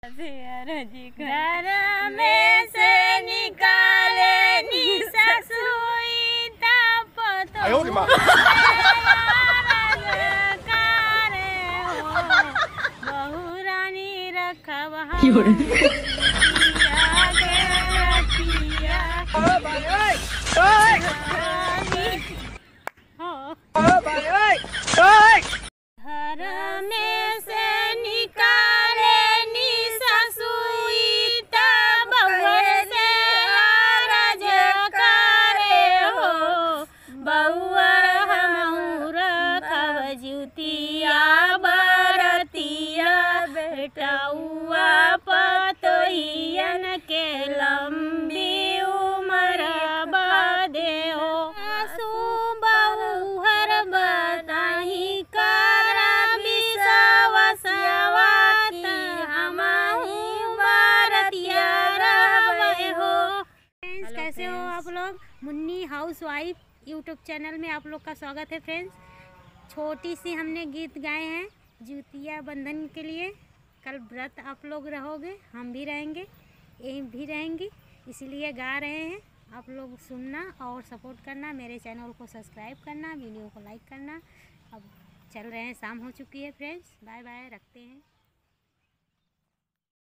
घर में से निकाले निशा सुई तपतो बहु रानी रखवा घर में से निकाले निशा सुई तबहुआ से राज करे हो बहुआ हमहू रखब जुतिया बरतिया बेटौआ पतोहियन के लंबी उम्र बदे हो कैसे हो आप लोग। मुन्नी हाउसवाइफ यूट्यूब चैनल में आप लोग का स्वागत है फ्रेंड्स। छोटी सी हमने गीत गाए हैं जुतिया बंधन के लिए। कल व्रत आप लोग रहोगे, हम भी रहेंगे, यहीं भी रहेंगी, इसीलिए गा रहे हैं। आप लोग सुनना और सपोर्ट करना, मेरे चैनल को सब्सक्राइब करना, वीडियो को लाइक करना। अब चल रहे हैं, शाम हो चुकी है फ्रेंड्स। बाय बाय, रखते हैं।